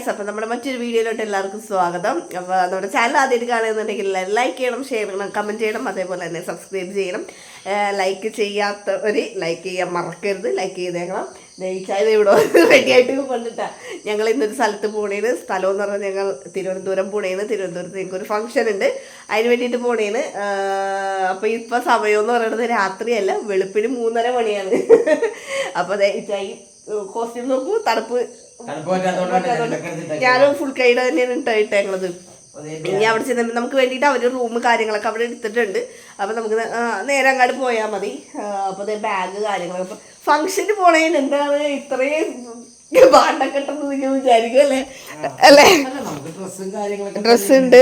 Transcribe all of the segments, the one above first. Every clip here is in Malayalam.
ഗൈസ്, അപ്പോൾ നമ്മുടെ മറ്റൊരു വീഡിയോയിലോട്ട് എല്ലാവർക്കും സ്വാഗതം. അപ്പോൾ നമ്മുടെ ചാനൽ ആദ്യമായിട്ട് കാണുന്നുണ്ടെങ്കിൽ ലൈക്ക് ചെയ്യണം, ഷെയർ ചെയ്യണം, കമൻറ്റ് ചെയ്യണം, അതേപോലെ തന്നെ സബ്സ്ക്രൈബ് ചെയ്യണം. ലൈക്ക് ചെയ്യാത്തവർ ലൈക്ക് ചെയ്യാൻ മറക്കരുത്, ലൈക്ക് ചെയ്തേക്കണം. നെയ്ച്ചായത് ഇവിടെ റെഡി ആയിട്ട് കൊണ്ടിട്ടാ ഞങ്ങൾ ഇന്നൊരു സ്ഥലത്ത് പോണേന്. സ്ഥലം എന്ന് പറഞ്ഞാൽ ഞങ്ങൾ തിരുവനന്തപുരം പോണേന്. തിരുവനന്തപുരത്ത് ഞങ്ങൾക്കൊരു ഫംഗ്ഷൻ ഉണ്ട്, അതിന് വേണ്ടിയിട്ട് പോണേന്. അപ്പോൾ ഇപ്പോൾ സമയം എന്ന് പറയുന്നത് രാത്രിയല്ല, വെളുപ്പിന് 3:30 മണിയാണ്. അപ്പോൾ ഈ കോസ്റ്റ്യൂം നോക്കൂ, തണുപ്പ് ഞാനും ഫുൾ കൈഡ് തന്നെയാണ് ഇട്ടേങ്ങളത്. ഇനി അവിടെ ചെന്നിട്ട് നമുക്ക് വേണ്ടിയിട്ട് അവർ റൂം കാര്യങ്ങളൊക്കെ അവിടെ എടുത്തിട്ടുണ്ട്. അപ്പം നമുക്ക് നേരെ അങ്ങോട്ട് പോയാൽ മതി. അപ്പോൾ അതേ ബാഗ് കാര്യങ്ങളൊക്കെ ഇപ്പം ഫംഗ്ഷന് പോണേന് എന്താണ് ഇത്രയും പാട്ടൊക്കെ ഇട്ടെന്ന് നിങ്ങൾ വിചാരിക്കും അല്ലേ? അല്ലേ, ഡ്രസ്സ് ഉണ്ട്,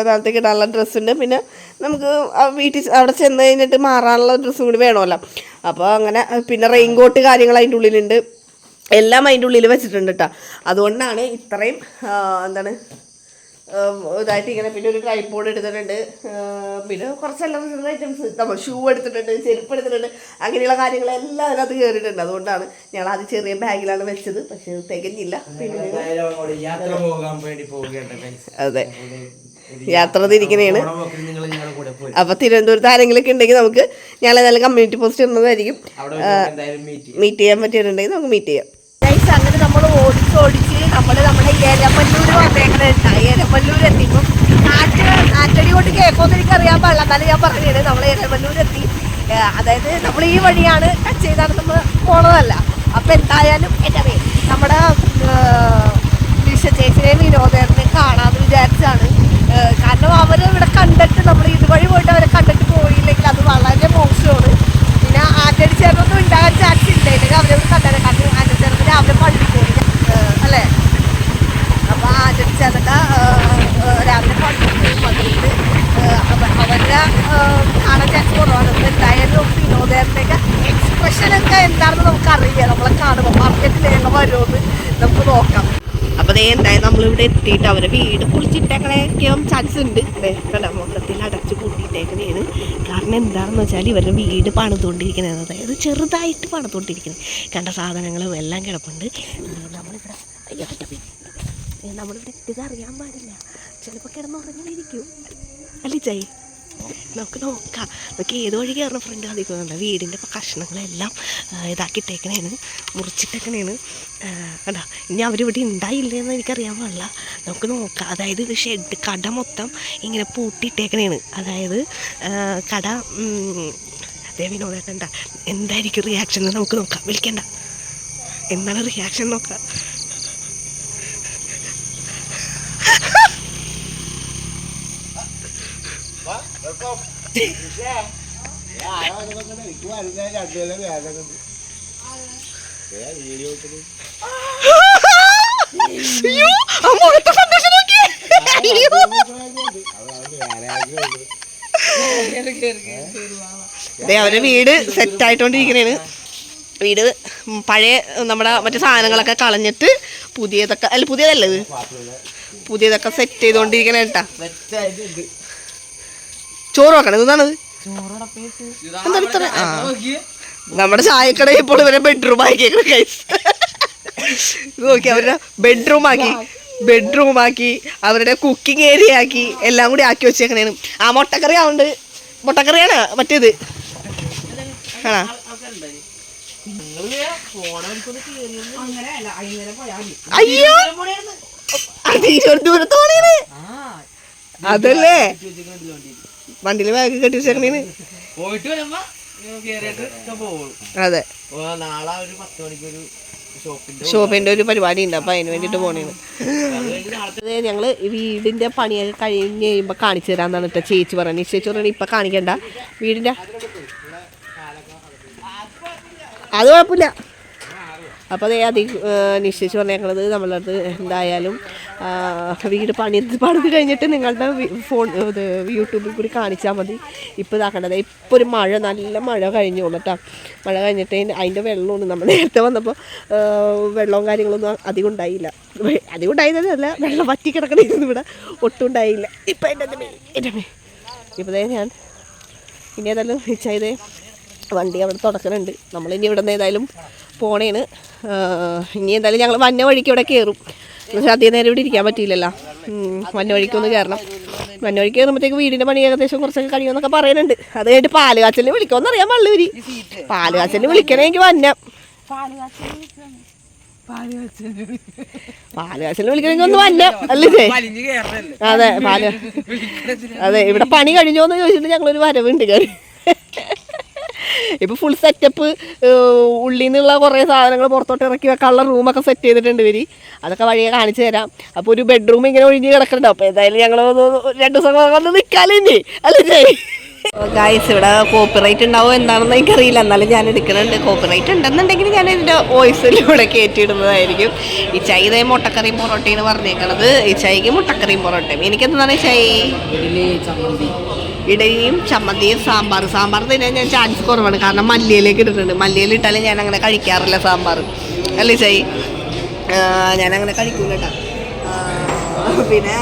നാളത്തേക്ക് ഇടാനുള്ള ഡ്രസ്സുണ്ട്. പിന്നെ നമുക്ക് വീട്ടിൽ അവിടെ ചെന്ന് കഴിഞ്ഞിട്ട് മാറാനുള്ള ഡ്രസ്സും കൂടി വേണമല്ലോ. അപ്പോൾ അങ്ങനെ പിന്നെ റെയിൻകോട്ട് കാര്യങ്ങൾ അതിൻ്റെ ഉള്ളിലുണ്ട്, എല്ലാം അതിൻ്റെ ഉള്ളിൽ വെച്ചിട്ടുണ്ട് കേട്ടോ. അതുകൊണ്ടാണ് ഇത്രയും എന്താണ് ഇതായിട്ട് ഇങ്ങനെ. പിന്നെ ഒരു ട്രൈപോഡ് എടുത്തിട്ടുണ്ട്, പിന്നെ കുറച്ചെല്ലാം ഐറ്റംസ് നമ്മൾ ഷൂ എടുത്തിട്ടുണ്ട്, ചെരുപ്പ് എടുത്തിട്ടുണ്ട്, അങ്ങനെയുള്ള കാര്യങ്ങളെല്ലാം അതിനകത്ത് കയറിയിട്ടുണ്ട്. അതുകൊണ്ടാണ് ഞങ്ങൾ അത് ചെറിയ ബാഗിലാണ് വെച്ചത്, പക്ഷെ തികഞ്ഞില്ല. പിന്നെ അതെ, യാത്ര തിരിക്കണേണ്. അപ്പോൾ തിരുവനന്തപുരത്ത് ആരെങ്കിലുമൊക്കെ ഉണ്ടെങ്കിൽ നമുക്ക് ഞങ്ങൾ ഏതായാലും കമ്മ്യൂണിറ്റി പോസ്റ്റ് ഇടുന്നതായിരിക്കും. മീറ്റ് ചെയ്യാൻ പറ്റിയിട്ടുണ്ടെങ്കിൽ നമുക്ക് മീറ്റ് ചെയ്യാം. അങ്ങനെ നമ്മൾ ഓടിച്ച് നമ്മുടെ ഏലമല്ലൂർ വന്നേക്കണ ഏലമല്ലൂർ എത്തിയപ്പോൾ നാറ്റടി കൊണ്ട് കേൾക്കുമെന്ന് എനിക്കറിയാൻ പാടില്ല, എന്നാലും ഞാൻ പറഞ്ഞത് നമ്മൾ ഏലമല്ലൂർ എത്തി. അതായത് നമ്മൾ ഈ വഴിയാണ് ടച്ച് ചെയ്താണ് നമ്മൾ പോണതല്ല. അപ്പം എന്തായാലും എൻ്റെ നമ്മുടെ നിഷ ചേച്ചിനെയും വിനോദേട്ടനെയും കാണാമെന്ന് വിചാരിച്ചാണ്. കാരണം അവർ ഇവിടെ കണ്ടിട്ട് നമ്മൾ ഇതുവഴി പോയിട്ട് അവരെ കണ്ടിട്ട് പോയില്ലെങ്കിൽ അത് വളരെ മോശമാണ്. പിന്നെ ആറ്റടി ചേർന്നൊന്നും ഉണ്ടാകാൻ ചാൻസ് ഇല്ല, ഇല്ലെങ്കിൽ അവരെ കണ്ടത്. കാരണം ആറ്റടി ചേർന്ന് രാവിലെ പള്ളി പോയി അല്ലേ. അപ്പോൾ ആറ്റടി ചേർന്നിട്ട് രാവിലെ പള്ളി പോയി വന്നിട്ട് അവരുടെ കാണാൻ ചാൻസ് കുറവാണ്. എന്തായാലും വിനോദേട്ടൻ്റെയൊക്കെ എക്സ്പ്രഷനൊക്കെ എന്താണെന്ന് നമുക്കറിയില്ല. നമ്മളെ കാണുമ്പോൾ മാർക്കറ്റിൽ ഞങ്ങൾ വരുമെന്ന് നമുക്ക് നോക്കാം. അപ്പോൾ അതേ എന്തായാലും നമ്മളിവിടെ എത്തിയിട്ട് അവരെ വീട് പൊളിച്ചിട്ടേക്കണേക്കും ചാൻസ് ഉണ്ട്. കണ്ട മൊത്തത്തിൽ അടച്ചു കൂട്ടിയിട്ടേക്കണേന്. കാരണം എന്താണെന്ന് വെച്ചാൽ ഇവരുടെ വീട് പണിതുകൊണ്ടിരിക്കുന്നത്, അതായത് ചെറുതായിട്ട് പണിതുകൊണ്ടിരിക്കുന്നത്. കണ്ട സാധനങ്ങളും എല്ലാം കിടപ്പുണ്ട്. നമ്മളിവിടെ എത്തിയത് അറിയാൻ പാടില്ല, ചിലപ്പോൾ കിടന്നുറങ്ങിയിരിക്കും അല്ലേ ചായി. നമുക്ക് നോക്കാം. നമുക്ക് ഏത് വഴി കയറുന്ന ഫ്രണ്ട് സാധിക്കുന്നുണ്ട്. വീടിൻ്റെ കഷ്ണങ്ങളെല്ലാം ഇതാക്കിയിട്ടേക്കണേന്, മുറിച്ചിട്ടേക്കണേന്. കണ്ടാ, ഇനി അവരിവിടെ ഉണ്ടായില്ലെന്ന് എനിക്കറിയാൻ പാടില്ല. നമുക്ക് നോക്കാം. അതായത് ഷെഡ് കട മൊത്തം ഇങ്ങനെ പൂട്ടിയിട്ടേക്കണേന്. അതായത് കട വിനോദേട്ടണ്ട എന്തായിരിക്കും റിയാക്ഷൻ നമുക്ക് നോക്കാം. വിളിക്കണ്ട, എന്താണ് റിയാക്ഷൻ നോക്കാം. അവരുടെ വീട് സെറ്റ് ആയിട്ടോണ്ടിരിക്കണേണ്. വീട് പഴയ നമ്മുടെ മറ്റു സാധനങ്ങളൊക്കെ കളഞ്ഞിട്ട് പുതിയതൊക്കെ അല്ല, പുതിയതല്ല ഇത്, പുതിയതൊക്കെ സെറ്റ് ചെയ്തോണ്ടിരിക്കണേ കേട്ടാ. ചോറ് വെക്കണം. എന്താണ് നമ്മുടെ ചായക്കടയിൽ ഇപ്പോൾ ഇവരെ ബെഡ്റൂം ആക്കിയേക്കണ കൈസ്. നോക്കി അവരുടെ ബെഡ്റൂം ആക്കി അവരുടെ കുക്കിംഗ് ഏരിയ ആക്കി എല്ലാം കൂടി ആക്കി വെച്ചേക്കണേണ്. ആ മുട്ടക്കറി ആവുന്നുണ്ട്. മുട്ടക്കറിയാണ് മറ്റേത്. ആണോ? അയ്യോ, ദൂരത്തോണേണ് അതല്ലേ, വണ്ടിയില് ബാഗ് കെട്ടി വെച്ചേക്കണേന്. അതെ, ഷോപ്പിന്റെ ഒരു പരിപാടി ഉണ്ട്, അപ്പൊ അതിന് വേണ്ടിട്ട് പോണേണ്. ഞങ്ങള് വീടിന്റെ പണിയൊക്കെ കഴിഞ്ഞ് കഴിയുമ്പോ കാണിച്ചു തരാന്നാണ് കേട്ടോ ചേച്ചി പറഞ്ഞു. ചേച്ചി പറഞ്ഞു ഇപ്പൊ കാണിക്കണ്ട, വീടിന്റെ അത് കുഴപ്പമില്ല. അപ്പോൾ അതേ നിശ്ചയിച്ച് പറഞ്ഞേക്കണത് നമ്മളുടെ അടുത്ത് എന്തായാലും വീട് പണിത് കഴിഞ്ഞിട്ട് നിങ്ങളുടെ ഇത് യൂട്യൂബിൽ കൂടി കാണിച്ചാൽ മതി. ഇപ്പോൾ ഇതാക്കേണ്ടത്. ഇപ്പോൾ ഒരു മഴ, നല്ല മഴ കഴിഞ്ഞു കേട്ടോ. മഴ കഴിഞ്ഞിട്ട് അതിൻ്റെ വെള്ളമാണ്. നമ്മൾ നേരത്തെ വന്നപ്പോൾ വെള്ളവും കാര്യങ്ങളൊന്നും അധികം ഉണ്ടായില്ല. അധികം ഉണ്ടായിരുന്നതല്ല, വെള്ളം വറ്റി കിടക്കണമായിരുന്നു ഇവിടെ, ഒട്ടും ഉണ്ടായില്ല. ഇപ്പം എൻ്റെ ഇപ്പോൾ ഞാൻ ഇനി ഏതായാലും ചെയ്തേ വണ്ടി അവിടെ തുടക്കുന്നുണ്ട്. നമ്മളിനി ഇവിടെ നിന്ന് ഏതായാലും പോണേന്. ഇനി എന്തായാലും ഞങ്ങൾ വന്ന വഴിക്ക് ഇവിടെ കയറും. പക്ഷെ അധികം നേരം ഇവിടെ ഇരിക്കാൻ പറ്റിയില്ലല്ലോ. മഞ്ഞവഴിക്കൊന്ന് കയറണം. മഞ്ഞവഴിക്ക് കയറുമ്പോഴത്തേക്ക് വീടിൻ്റെ പണി ഏകദേശം കുറച്ചൊക്കെ കഴിയുമെന്നൊക്കെ പറയുന്നുണ്ട്. അത് കഴിഞ്ഞിട്ട് പാല് കാച്ചലിന് വിളിക്കുമെന്ന് അറിയാൻ പള്ളൂരി. പാല് കാച്ചലിന് വിളിക്കണേ എനിക്ക് വന്നം. പാല് കാച്ചലിന് വിളിക്കണമെങ്കിൽ ഒന്ന് വന്നം അല്ലേ? അതെ അതെ ഇവിടെ പണി കഴിഞ്ഞോന്ന് ചോദിച്ചിട്ട് ഞങ്ങളൊരു വരവുണ്ട് കയറി. ഇപ്പൊ ഫുൾ സെറ്റപ്പ് ഉള്ളിൽ നിന്നുള്ള കുറേ സാധനങ്ങൾ പുറത്തോട്ട് ഇറക്കി വെക്കാനുള്ള റൂമൊക്കെ സെറ്റ് ചെയ്തിട്ടുണ്ട് ഇവര്. അതൊക്കെ വഴിയെ കാണിച്ചു തരാം. അപ്പോൾ ഒരു ബെഡ്റൂം ഇങ്ങനെ ഒഴിഞ്ഞ് കിടക്കുന്നുണ്ട്. അപ്പോൾ എന്തായാലും ഞങ്ങൾ 2 ദിവസം വന്ന് നിൽക്കാല്ലേ അല്ലേ? ഗായ്സ് ഇവിടെ കോപ്പിറൈറ്റ് ഉണ്ടാവും എന്താണെന്ന് എനിക്കറിയില്ല. എന്നാലും ഞാൻ എടുക്കുന്നുണ്ട്. കോപ്പിറൈറ്റ് ഉണ്ടെന്നുണ്ടെങ്കിൽ ഞാൻ ഇതിൻ്റെ വോയിസിലൂടെ കയറ്റിയിടുന്നതായിരിക്കും. ഈ ചായ ഇതേ മുട്ടക്കറിയും പൊറോട്ടയാണ് പറഞ്ഞേക്കണത്. ഈ ചായക്ക് മുട്ടക്കറിയും പൊറോട്ടയും. എനിക്കെന്താണ് ചായ ഇഡലിയും ചമ്മന്തിയും സാമ്പാർ തിന്നാൻ ഞാൻ ചാൻസ് കുറവാണ്. കാരണം മല്ലിയിലേക്ക് ഇട്ടിട്ടുണ്ട്. മല്ലിയിൽ ഇട്ടാലും ഞാൻ അങ്ങനെ കഴിക്കാറില്ല സാമ്പാർ അല്ലേ ചായ. ഞാനങ്ങനെ കഴിക്കൂല കേട്ടോ. പിന്നെ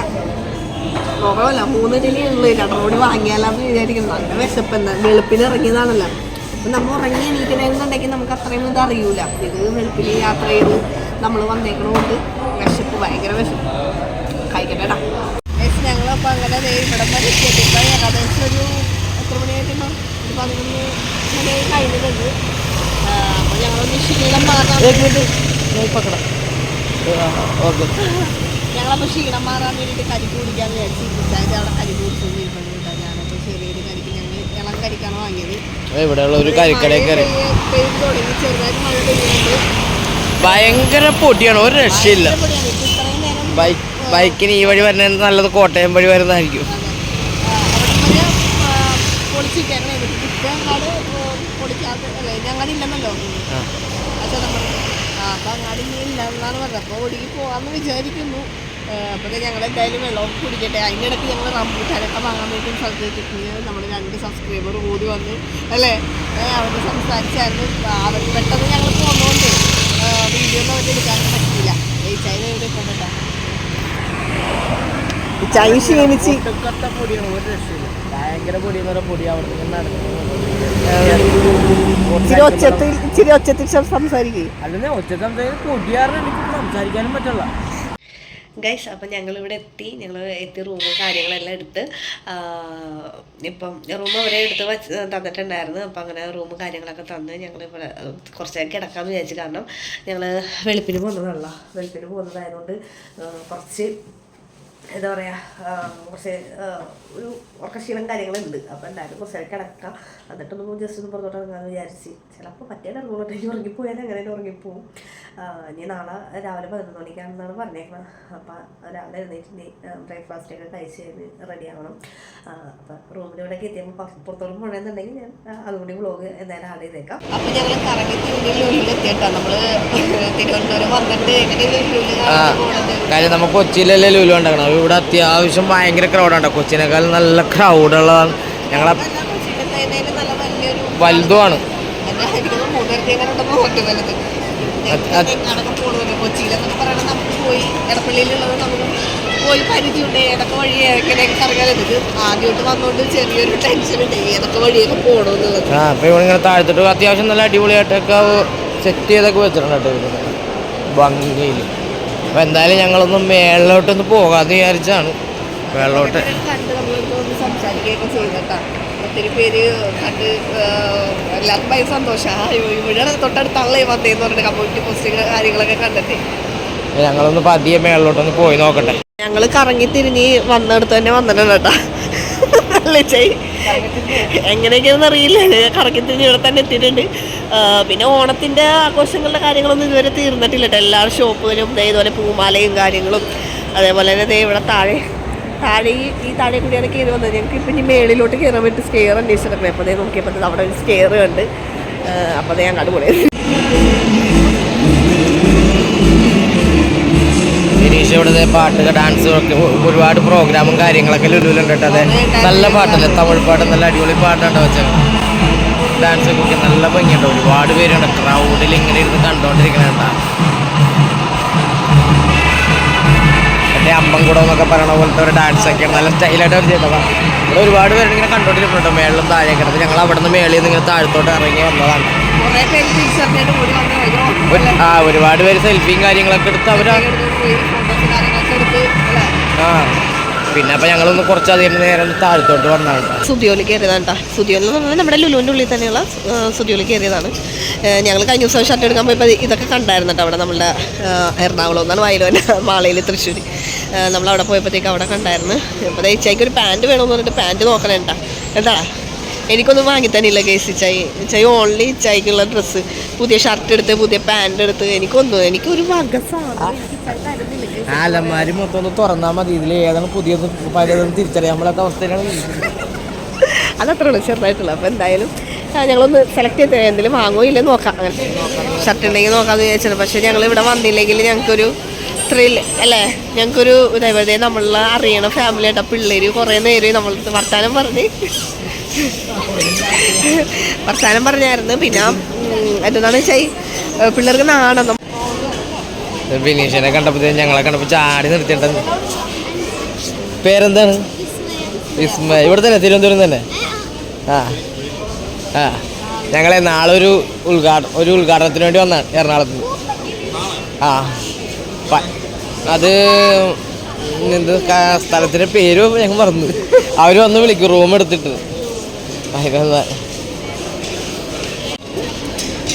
നോക്കണമല്ല 3 ഇഡലി ഉള്ളു. 2 കൂടി വാങ്ങിയാലാന്ന് വിചാരിക്കുന്നു. നല്ല വിശപ്പ് എന്താ വെളുപ്പിന് ഇറങ്ങിയതാണല്ലോ. അപ്പം നമ്മൾ ഉറങ്ങി എണീക്കണമെന്നുണ്ടെങ്കിൽ നമുക്ക് അത്രയും ഇത് അറിയൂല. ഇത് വെളുപ്പിന് യാത്ര ചെയ്ത് നമ്മൾ വന്നേക്കണോണ്ട് വിശപ്പ് ഭയങ്കര വിശപ്പ്. കഴിക്കട്ടെടാ. ഞങ്ങളപ്പോൾ അങ്ങനെ ഇവിടം വരെ എത്തിയിട്ട് ഇപ്പം ഏകദേശം ഒരു എത്ര മണിയായിട്ടുണ്ടോ? ഒരു 11 മണി കഴിഞ്ഞിട്ടുണ്ട്. അപ്പോൾ ഞങ്ങളൊന്ന് ക്ഷീണം മാറാൻ ഞങ്ങളപ്പോൾ ക്ഷീണം മാറാൻ വേണ്ടിയിട്ട് കരിക്ക് കുടിക്കാമെന്ന് വിചാരിച്ചു. കുടിച്ചാൽ അവിടെ കരിക്ക് കുടിച്ചൊന്നും ഇരിക്കുന്നുണ്ടോ? ഞാനപ്പോൾ ചെറിയൊരു കരിക്ക് ഞങ്ങൾ ഇളം കരിക്കാണ് വാങ്ങിയത്. പെയ്ത് തുടങ്ങി ചെറുതായിട്ട് മഴ പെയ്യുന്നുണ്ട്. ഭയങ്കര പൊടിയാണ്, ഒരു രക്ഷയില്ല. ബൈക്കിന് ഈ വഴി വരുന്നത് നല്ലത് കോട്ടയം വഴി വരുന്നതായിരിക്കും. ഞങ്ങളില്ലെന്നല്ലോ അപ്പം അങ്ങാടി ഇല്ല എന്നാണ് പറഞ്ഞത്. അപ്പോൾ ഒടുക്കി പോകാമെന്ന് വിചാരിക്കുന്നു. അപ്പോൾ ഞങ്ങൾ എന്തായാലും വെള്ളം കുടിക്കട്ടെ. അതിനിടയ്ക്ക് ഞങ്ങൾ റംബൂട്ടാനൊക്കെ വാങ്ങാൻ വേണ്ടി സ്ഥലത്തേക്ക് നമ്മൾ 2 സബ്സ്ക്രൈബർ കൂടി വന്ന് അല്ലേ അവർക്ക് സംസാരിച്ചായിരുന്നു. അവർ പെട്ടെന്ന് ഞങ്ങൾ പോകുന്നതുകൊണ്ട് വീഡിയോ ഒന്നും അവർക്ക് എടുക്കാനും പറ്റില്ല. ഈ ചൈന എവിടെ കൊണ്ടിട്ടാ ക്ഷീണിച്ച് പൊടിയാണ്, ഒരു രക്ഷയില്ല. ഭയങ്കര പൊടിയെന്ന് പറഞ്ഞ പൊടി അവിടെ ഇച്ചിരി ഒച്ചത്തിൽ സംസാരിക്കും. അല്ലെങ്കിൽ ഒച്ച സംസാരിക്കാൻ പൊടിയാറിന് എനിക്ക് സംസാരിക്കാനും പറ്റില്ല. ഗൈസ് അപ്പം ഞങ്ങളിവിടെ എത്തി റൂമും കാര്യങ്ങളെല്ലാം എടുത്ത് ഇപ്പം റൂം അവരെ എടുത്ത് തന്നിട്ടുണ്ടായിരുന്നു. അപ്പം അങ്ങനെ റൂമും കാര്യങ്ങളൊക്കെ തന്ന് ഞങ്ങൾ ഇവിടെ കുറച്ച് നേരം കിടക്കാമെന്ന് വിചാരിച്ചു. കാരണം ഞങ്ങൾ വെളുപ്പിന് പോകുന്നതായതുകൊണ്ട് കുറച്ച് എന്താ പറയുക കുറച്ച് ഒരു ഉറക്കക്ഷീണം കാര്യങ്ങളുണ്ട്. അപ്പോൾ എന്തായാലും കുറച്ച് നേരം കിടക്കാം. എന്നിട്ടൊന്നും ജസ്റ്റ് ഒന്ന് പുറത്തോട്ട് ഇറങ്ങാമെന്ന് വിചാരിച്ച്. ചിലപ്പോൾ പറ്റിയാൽ ഇറങ്ങുമ്പോഴത്തേക്ക് ഉറങ്ങിപ്പോയാൽ അങ്ങനെ ഉറങ്ങിപ്പോവും. ഇനി നാളെ രാവിലെ 11 മണിക്കാണെന്നാണ് പറഞ്ഞേക്കുന്നത്. അപ്പം രാവിലെ എഴുന്നേറ്റ് ബ്രേക്ക്ഫാസ്റ്റൊക്കെ കഴിച്ച് കഴിഞ്ഞ് റെഡി ആവണം. അപ്പം റൂമിലൂടെയൊക്കെ എത്തിയപ്പോൾ പുറത്തോട്ട് പോകണമെന്നുണ്ടെങ്കിൽ ഞാൻ അതുകൊണ്ട് വ്ളോഗ് എന്തായാലും ആഡ് ചെയ്തേക്കാം. അപ്പം ഞങ്ങൾ കറങ്ങി ലുലുവിലെത്തിയിട്ടാണ് നമ്മൾ തിരുവനന്തപുരം വന്നിട്ട് കാര്യം നമുക്ക് കൊച്ചിയിലല്ലേ ലുലു ഉണ്ടാക്കണം. ഇവിടെ അത്യാവശ്യം ഭയങ്കര ക്രൗഡാണ്. കൊച്ചിനേക്കാൾ നല്ല ക്രൗഡുള്ളതാണ്. ഞങ്ങളെ വലുതുമാണ്. കൊച്ചിയിലെന്നൊക്കെ പറയണത് നമുക്ക് പോയി ഇടപ്പള്ളിയിലുള്ളത് നമുക്ക് പോയി പരിചയമുണ്ട്. ഏതൊക്കെ വഴി ഏതൊക്കെ അറിയാനെടുത്ത് ആദ്യമായിട്ട് വന്നുകൊണ്ട് ചെറിയൊരു ടെൻഷൻ ഉണ്ട് ഏതൊക്കെ വഴിയൊക്കെ പോകണമെന്നുള്ളത്. അപ്പോൾ ഇവിടെ ഇങ്ങനെ താഴ്ത്തിട്ട് അത്യാവശ്യം നല്ല അടിപൊളിയായിട്ടൊക്കെ സെറ്റ് ചെയ്തൊക്കെ വെച്ചിട്ടുണ്ട് കേട്ടോ ഭംഗിയിൽ. അപ്പോൾ എന്തായാലും ഞങ്ങളൊന്ന് മേളിലോട്ടൊന്ന് പോകാമെന്ന് വിചാരിച്ചാണ്. മേളിലോട്ട് കണ്ട് നമ്മളൊന്ന് സംസാരിക്കുകയൊക്കെ ചെയ്തിട്ടാണ്. ഒത്തിരി പേര് കണ്ട് എല്ലാവർക്കും ഭയങ്കര സന്തോഷമാണ്. ഇവിടെ തൊട്ടടുത്താണല്ലേ വന്നേന്ന് പറഞ്ഞിട്ട് കമ്മ്യൂണിറ്റി പോസ്റ്റുകൾ കാര്യങ്ങളൊക്കെ കണ്ടിട്ട് ഞങ്ങളൊന്ന് പതിയെ മേളിലോട്ടൊന്ന് പോയി നോക്കട്ടെ. ഞങ്ങൾ കറങ്ങി തിരിഞ്ഞ് വന്നെടുത്ത് തന്നെ വന്നിട്ടുണ്ട് കേട്ടോ. അല്ലേ ചെയ് എങ്ങനെയൊക്കെയാണെന്ന് അറിയില്ല. കറങ്ങി തിരിഞ്ഞ് ഇവിടെ തന്നെ എത്തിയിട്ടുണ്ട്. പിന്നെ ഓണത്തിൻ്റെ ആഘോഷങ്ങളുടെ കാര്യങ്ങളൊന്നും ഇതുവരെ തീർന്നിട്ടില്ല കേട്ടോ. എല്ലാ ഷോപ്പുകളും ഇതുപോലെ പൂമാലയും കാര്യങ്ങളും അതേപോലെ തന്നെ ഇവിടെ താഴെ ഈ താഴെ കൂടിയാണ് കയറി വന്നത്. ഞങ്ങൾക്ക് ഇപ്പം ഇനി മേളിലോട്ട് കയറാൻ വേണ്ടി സ്റ്റെയർ അന്വേഷിച്ചിട്ടുണ്ട്. അപ്പോൾ നോക്കിയപ്പോൾ അവിടെ ഒരു സ്റ്റെയർ ഉണ്ട്. അപ്പോൾ ഞാൻ കണ്ടുപോയി ഗിരീഷ് ഇവിടുത്തെ പാട്ട് ഡാൻസും ഒക്കെ ഒരുപാട് പ്രോഗ്രാമും കാര്യങ്ങളൊക്കെ ലുലുവിലുണ്ട് കേട്ടോ. അതെ നല്ല പാട്ടല്ലേ, തമിഴ് പാട്ട് നല്ല അടിപൊളി പാട്ടാണ് വെച്ചത്. ഡാൻസൊക്കെ ഒക്കെ നല്ല ഭംഗിയുണ്ട്. ഒരുപാട് പേരുണ്ട് ക്രൗഡിൽ ഇങ്ങനെ ഇരുന്ന് കണ്ടുകൊണ്ടിരിക്കണേട്ടാ. മറ്റേ അമ്പംകുടം എന്നൊക്കെ പറയണ പോലത്തെ ഒരു ഡാൻസൊക്കെയാണ് നല്ല സ്റ്റൈലായിട്ട് അവർ ചെയ്തതാണ്. ഇവിടെ ഒരുപാട് പേര് ഇങ്ങനെ കണ്ടോണ്ടിരിക്കുന്നുണ്ടോ മേളിലും താഴെ കിടന്ന്. ഞങ്ങൾ അവിടെ നിന്ന് മേളിൽ നിന്ന് ഇങ്ങനെ താഴത്തോട്ട് ഇറങ്ങി വന്നതാണ്. ഒരുപാട് പേര് സെൽഫിയും കാര്യങ്ങളൊക്കെ എടുത്ത് ആ പിന്നെ അപ്പം ഞങ്ങളൊന്ന് കുറച്ചധികം നേരം താഴത്തോട്ട് വന്നതാണ്. സ്റ്റുഡിയോയിൽ കയറിയതാണ് കേട്ടോ. സ്റ്റുഡിയോയിൽ എന്ന് പറഞ്ഞാൽ നമ്മുടെ ലുലുവിൻ്റെ ഉള്ളിൽ തന്നെയുള്ള സ്റ്റുഡിയോയിൽ കയറിയതാണ്. ഞങ്ങൾ കഴിഞ്ഞ ദിവസം ഷർട്ട് എടുക്കാൻ പോയപ്പോൾ ഇതൊക്കെ കണ്ടായിരുന്നു കേട്ടോ. അവിടെ നമ്മളുടെ എറണാകുളം എന്നാണ് വയലുവല്ല മാളയിൽ തൃശ്ശൂർ. നമ്മളവിടെ പോയപ്പോഴത്തേക്ക് അവിടെ കണ്ടായിരുന്നു. അപ്പോൾ ചേച്ചിക്ക് ഒരു പാൻറ്റ് വേണമെന്ന് പറഞ്ഞിട്ട് പാൻറ്റ് നോക്കണം കേട്ടാ. എനിക്കൊന്നും വാങ്ങിത്തന്നില്ല കേസ് ചായ ഓൺലി ചായക്കുള്ള ഡ്രസ്സ്, പുതിയ ഷർട്ട് എടുത്ത് പുതിയ പാൻറ് എടുത്ത് എനിക്കൊരു അലമാരി മൊത്തം ഒന്ന് തുറന്നാൽ മതി. ഇതിൽ ഏതാണ് പുതിയത് പഴയതെന്ന് തിരിച്ചറിയാൻ നമ്മളൊക്കെ അവസ്ഥയിലാണ്. അതത്ര ഉള്ളൂ ചെറുതായിട്ടുള്ള. അപ്പോൾ എന്തായാലും ഞങ്ങളൊന്ന് സെലക്ട് ചെയ്ത് എന്തെങ്കിലും വാങ്ങുമോ ഇല്ലെന്ന് നോക്കാം. അങ്ങനെ ഷർട്ട് ഉണ്ടെങ്കിൽ നോക്കാമെന്ന് വിചാരിച്ചത്. പക്ഷേ ഞങ്ങൾ ഇവിടെ വന്നില്ലെങ്കിൽ ഞങ്ങൾക്കൊരു ത്രില്ല് അല്ലേ, ഞങ്ങൾക്കൊരു ഇതേപോലെ നമ്മളെ അറിയണ ഫാമിലി ആയിട്ടാ. പിള്ളേർ കുറേ നേരം നമ്മൾ വർത്താനം പറഞ്ഞായിരുന്നു. പിന്നെ എന്താണെന്ന് വെച്ചാൽ പിള്ളേർക്ക് നാണം. ബിനീഷിനെ കണ്ടപ്പോൾ ഞങ്ങളെ കണ്ടപ്പോൾ ചാടി നിർത്തിയിട്ടുണ്ട്. പേരെന്താണ്? വിസ്മയ. ഇവിടെ തന്നെ, തിരുവനന്തപുരം തന്നെ. ഞങ്ങളെ നാളെ ഒരു ഉദ്ഘാടനത്തിന് വേണ്ടി വന്നാണ് എറണാകുളത്ത്. അത് എന്ത് സ്ഥലത്തിൻ്റെ പേര് ഞങ്ങൾ മറന്നു. അവർ വന്ന് വിളിക്കും റൂം എടുത്തിട്ട്.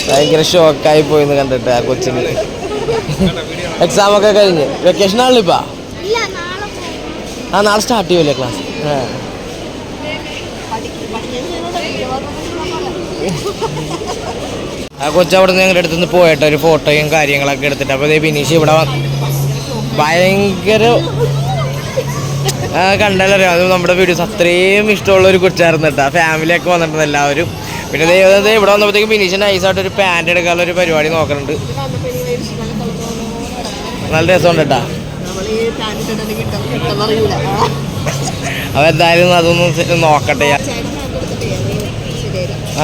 ഭയങ്കര ഷോക്കായി പോയിന്ന് കണ്ടിട്ട് ആ കൊച്ചിന്. എക്സാമൊക്കെ കഴിഞ്ഞ് വെക്കേഷൻ ആണല്ലോ ഇപ്പം. നാളെ സ്റ്റാർട്ട് ചെയ്യുമല്ലേ ക്ലാസ്? ആ കൊച്ചവിടെ നിന്ന് ഞങ്ങളുടെ അടുത്തുനിന്ന് പോയിട്ട് ഒരു ഫോട്ടോയും കാര്യങ്ങളൊക്കെ എടുത്തിട്ട്. അപ്പോൾ ബിനീഷ് ഇവിടെ ഭയങ്കര കണ്ടാലറിയാം. അത് നമ്മുടെ വീഡിയോസ് അത്രയും ഇഷ്ടമുള്ള ഒരു കൊച്ചായിരുന്നു കേട്ടോ. ഫാമിലിയൊക്കെ വന്നിട്ടുണ്ട് എല്ലാവരും. പിന്നെ ദൈവം ഇവിടെ വന്നപ്പോഴത്തേക്കും ബിനീഷിന് നൈസായിട്ടൊരു പാൻറ് എടുക്കാനുള്ള ഒരു പരിപാടി നോക്കുന്നുണ്ട്. നല്ല രസമുണ്ട് കേട്ടോ. അപ്പോൾ എന്തായാലും അതൊന്നും നോക്കട്ടെ.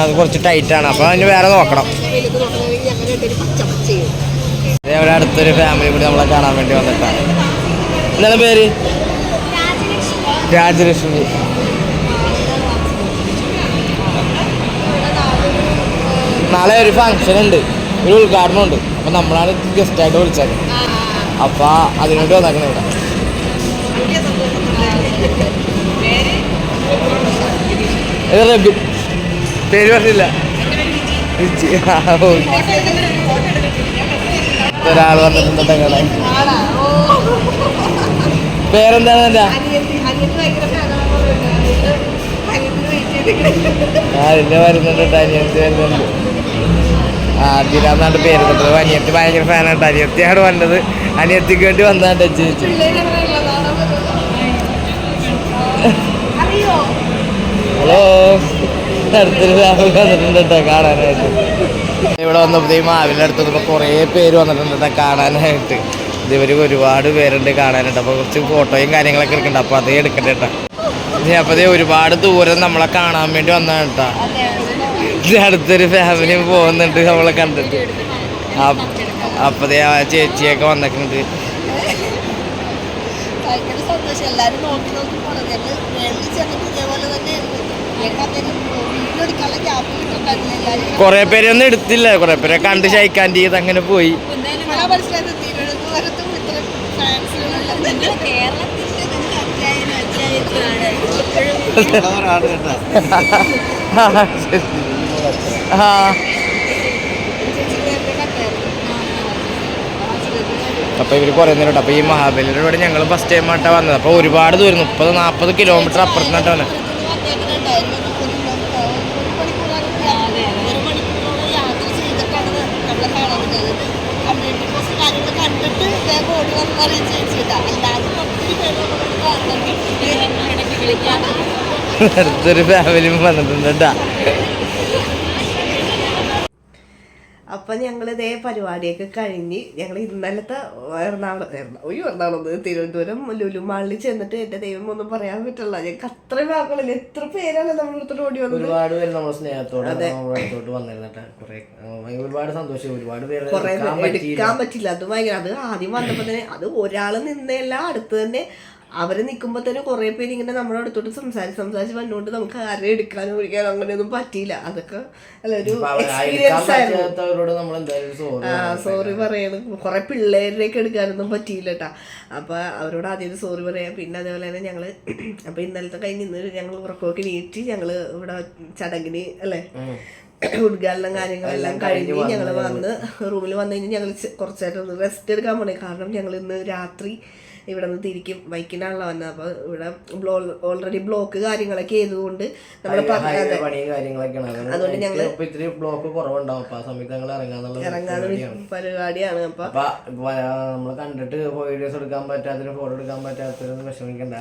അത് കുറച്ച് ടൈറ്റാണ്. അപ്പോൾ അതിന് വേറെ നോക്കണം. അവിടെ അടുത്തൊരു ഫാമിലി കൂടി നമ്മളെ കാണാൻ വേണ്ടി വന്നിട്ടാണ്. എന്താണ് പേര്? രാജലക്ഷ്മി. നാളെ ഒരു ഫങ്ഷൻ ഉണ്ട്, ഒരു ഉദ്ഘാടനം ഉണ്ട്. അപ്പം നമ്മളാണ് ഗസ്റ്റായിട്ട് വിളിച്ചത്. അപ്പം അതിനുവേണ്ടി വന്നേക്കണം ഇവിടെ. റബി പേര് പറഞ്ഞില്ല. ഒരാൾ വന്നിട്ടുണ്ട് കാണാൻ. പേരെന്താണ്? എൻ്റെ അതിൻ്റെ വരുന്നുണ്ട്. അനിയത്തി വരുന്നുണ്ട്. അതിനാന്നാണ്ട് പേര് കിട്ടുന്നത്. അനിയത്തി ഭയങ്കര ഫാനായിട്ട്. അനിയത്തിയാണ് വന്നത്. അനിയത്തിക്ക് വേണ്ടി വന്നാണ്ട് ചേച്ചി. ഹലോ, അടുത്തൊരു ഫാമിലി വന്നിട്ടുണ്ട് കേട്ടോ കാണാനായിട്ട്. ഇവിടെ വന്നപ്പോൾ ഈ മാവിൻ്റെ അടുത്ത് കുറേ പേര് വന്നിട്ടുണ്ട് കേട്ടോ കാണാനായിട്ട്. ഇവർ ഒരുപാട് പേരുണ്ട് കാണാനായിട്ട്. അപ്പോൾ കുറച്ച് ഫോട്ടോയും കാര്യങ്ങളൊക്കെ എടുക്കുന്നുണ്ട്. അപ്പോൾ അതേ എടുക്കട്ടെ കേട്ടോ. അപ്പോൾ ഒരുപാട് ദൂരം നമ്മളെ കാണാൻ വേണ്ടി വന്നതാണ് കേട്ടോ. അടുത്തൊരു ഫാമിലി പോകുന്നുണ്ട് നമ്മളെ കണ്ടിട്ട്. അപ്പോൾ ആ ചേച്ചിയൊക്കെ വന്നിട്ടുണ്ട്. കുറേ പേരൊന്നും എടുത്തില്ല. കുറേ പേരെ കണ്ട് ഷൈക്കാൻ ചെയ്ത് അങ്ങനെ പോയി. അപ്പോൾ ഇവർ കുറേ നേരം. അപ്പോൾ ഈ മഹാബലിയുടെ ഇവിടെ ഞങ്ങൾ ഫസ്റ്റ് ടൈം ആയിട്ടാണ് വന്നത്. അപ്പോൾ ഒരുപാട് ദൂരം 30-40 കിലോമീറ്റർ അപ്പുറത്തിനായിട്ട് വന്നത്. അടുത്തൊരു ഫാമിലി വന്നിട്ടുണ്ട് കേട്ടാ. അപ്പം ഞങ്ങൾ ഇതേ പരിപാടിയൊക്കെ കഴിഞ്ഞ് ഞങ്ങൾ ഇന്നലത്തെ എറണാകുളം തിരുവനന്തപുരം ലുലു മാളിൽ ചെന്നിട്ട് എൻ്റെ ദൈവം ഒന്നും പറയാൻ പറ്റില്ല. ഞങ്ങൾക്ക് അത്രയും വാക്കുകളില്ല. എത്ര പേരാണ് നമ്മളടുത്തോട്ട് ഓടി വന്നത്. ഒരുപാട് പേര് നമ്മുടെ സ്നേഹത്തോടെ വന്നിരുന്നിട്ട് ഒരുപാട് സന്തോഷം. ഒരുപാട് പേര് എടുക്കാൻ പറ്റില്ല. അത് ഭയങ്കര. അത് ആദ്യം വന്നപ്പോൾ തന്നെ അത് ഒരാൾ നിന്നല്ല, അടുത്ത് തന്നെ അവര് നിൽക്കുമ്പോൾ തന്നെ കുറേ പേര് ഇങ്ങനെ നമ്മുടെ അടുത്തോട്ട് സംസാരിച്ച് വന്നുകൊണ്ട് നമുക്ക് ആരെയും എടുക്കാനോ ഒഴിക്കാനോ അങ്ങനെയൊന്നും പറ്റിയില്ല. അതൊക്കെ അല്ല ഒരു എക്സ്പീരിയൻസ് ആയിരുന്നു. സോറി പറയണം. കുറെ പിള്ളേരിലേക്ക് എടുക്കാനൊന്നും പറ്റിയില്ല കേട്ടാ. അപ്പൊ അവരോട് ആദ്യം സോറി പറയാം. പിന്നെ അതേപോലെ തന്നെ ഞങ്ങള് അപ്പൊ ഇന്നലത്തെ കഴിഞ്ഞ് ഇന്ന് ഞങ്ങൾ ഉറക്കമൊക്കെ നീട്ടി ഞങ്ങള് ഇവിടെ ചടങ്ങിന് അല്ലേ ഉദ്ഘാടനം കാര്യങ്ങളെല്ലാം കഴിഞ്ഞ് ഞങ്ങൾ വന്ന് റൂമിൽ വന്നു കഴിഞ്ഞാൽ ഞങ്ങൾ കുറച്ചായിട്ട് റെസ്റ്റ് എടുക്കാൻ പോണേ. കാരണം ഞങ്ങൾ ഇന്ന് രാത്രി ഇവിടെ നിന്ന് തിരിക്കും. ബൈക്കിനാണല്ലോ വന്നത്. അപ്പോൾ ഇവിടെ ഓൾറെഡി ബ്ലോക്ക് കാര്യങ്ങളൊക്കെ ചെയ്തുകൊണ്ട് നമ്മൾ അതുകൊണ്ട് ഞങ്ങൾ ഇറങ്ങാൻ പരിപാടിയാണ്. അപ്പൊ നമ്മൾ കണ്ടിട്ട് വീഡിയോസ് എടുക്കാൻ പറ്റാത്തതിന് ഫോട്ടോ എടുക്കാൻ പറ്റാത്തതിന് വിഷമിക്കണ്ട.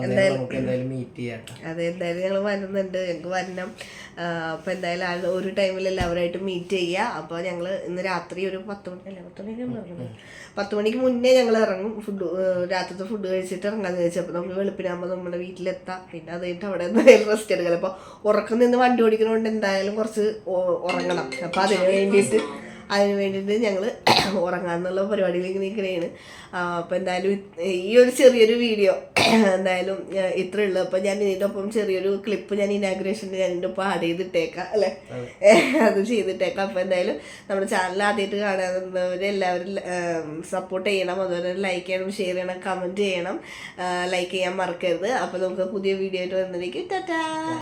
എന്തായാലും മീറ്റ് ചെയ്യാം. അതെ, എന്തായാലും ഞങ്ങൾ വരുന്നുണ്ട്. ഞങ്ങൾക്ക് വരണം. അപ്പോൾ എന്തായാലും ഒരു ടൈമിൽ എല്ലാവരുമായിട്ട് മീറ്റ് ചെയ്യുക. അപ്പോൾ ഞങ്ങൾ ഇന്ന് രാത്രി ഒരു 10 മണിക്ക് മുന്നേ ഞങ്ങൾ ഇറങ്ങും. രാത്രിത്തെ ഫുഡ് കഴിച്ചിട്ട് ഇറങ്ങാന്ന് ചോദിച്ചു. അപ്പോൾ നമുക്ക് വെളുപ്പിനാകുമ്പോൾ നമ്മുടെ വീട്ടിലെത്താം. പിന്നെ അത് കഴിഞ്ഞിട്ട് അവിടെ എന്തായാലും റെസ്റ്റ് എടുക്കണം. അപ്പോൾ ഉറക്കം നിന്ന് വണ്ടി ഓടിക്കുന്നതുകൊണ്ട് എന്തായാലും കുറച്ച് ഉറങ്ങണം. അപ്പോൾ അതിന് വേണ്ടിയിട്ട് ഞങ്ങൾ ഉറങ്ങാന്നുള്ള പരിപാടിയിലേക്ക് നിൽക്കുകയാണ്. അപ്പോൾ എന്തായാലും ഈ ഒരു ചെറിയൊരു വീഡിയോ എന്തായാലും ഇത്രയേ ഉള്ളൂ. അപ്പോൾ ഞാൻ ഇതിൻ്റെ ഒപ്പം ചെറിയൊരു ക്ലിപ്പ് ഞാൻ ഇനാഗ്രേഷൻ്റെ ഞാൻ ഇതിൻ്റെ ഒപ്പം ആഡ് ചെയ്തിട്ടേക്കാം അല്ലേ, അത് ചെയ്തിട്ടേക്കാം. അപ്പോൾ എന്തായാലും നമ്മുടെ ചാനൽ ആദ്യമായിട്ട് കാണുന്നവരെല്ലാവരും സപ്പോർട്ട് ചെയ്യണം. അതുപോലെ ലൈക്ക് ചെയ്യണം, ഷെയർ ചെയ്യണം, കമൻറ്റ് ചെയ്യണം. ലൈക്ക് ചെയ്യാൻ മറക്കരുത്. അപ്പോൾ നമുക്ക് പുതിയ വീഡിയോ ആയിട്ട് വരുന്നതിലേക്ക് ടാറ്റാ.